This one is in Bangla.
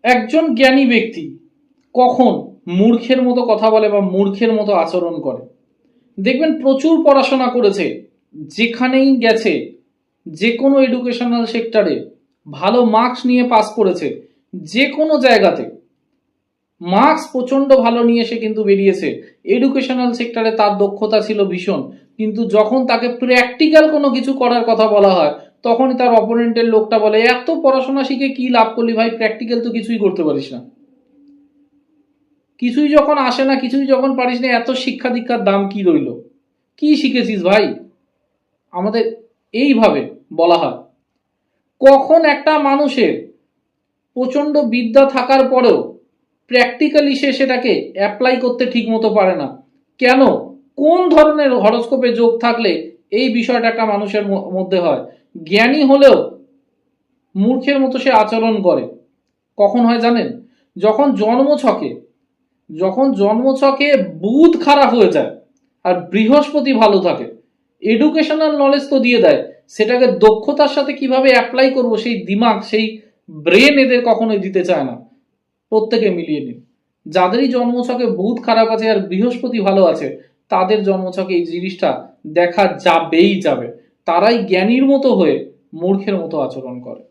একজন জ্ঞানী ব্যক্তি কখন মূর্খের মতো কথা বলে বা মূর্খের মতো আচরণ করে? দেখবেন প্রচুর পড়াশোনা করেছে, যেখানেই গেছে, যে কোনো এডুকেশনাল সেক্টরে ভালো মার্কস নিয়ে পাস করেছে, যে কোনো জায়গাতে মার্কস প্রচন্ড ভালো নিয়ে সে কিন্তু বেরিয়েছে। এডুকেশনাল সেক্টরে তার দক্ষতা ছিল ভীষণ, কিন্তু যখন তাকে প্র্যাকটিক্যাল কোনো কিছু করার কথা বলা হয়, তখনই তার অপোনেন্টের লোকটা বলে এত পড়াশোনা শিখে কি লাভ করলি ভাই, প্র্যাকটিক্যাল তো কিছুই করতে পারিস না। কিছুই যখন আসে না, কিছুই যখন পারিস না, এত শিক্ষা দীক্ষার দাম কি রইল? কি শিখেছিস ভাই? আমাদের এইভাবে বলা হয়। কখন একটা মানুষের প্রচন্ড বিদ্যা থাকার পরেও প্র্যাকটিক্যালি সে সেটাকে অ্যাপ্লাই করতে ঠিক মতো পারে না? কেন? কোন ধরনের হরস্কোপে যোগ থাকলে এই বিষয়টা একটা মানুষের মধ্যে হয়? জ্ঞানী হলেও মূর্খের মতো সে আচরণ করে। কখন হয় জানেন? যখন জন্মছকে, যখন জন্মছকে বুধ খারাপ হয়ে যায় আর বৃহস্পতি ভালো থাকে। এডুকেশনাল নলেজ তো দিয়ে দেয়, সেটাকে দক্ষতার সাথে কিভাবে অ্যাপ্লাই করব সেই দিমাগ, সেই ব্রেন এদের কখনোই দিতে চায় না। প্রত্যেকে মিলিয়ে নিন, যাদেরই জন্মছকে বুধ খারাপ আছে আর বৃহস্পতি ভালো আছে, তাদের জন্মছকে এই জিনিসটা দেখা যাবেই যাবে। তারাই জ্ঞানীর মতো হয়ে মূর্খের মতো আচরণ করে।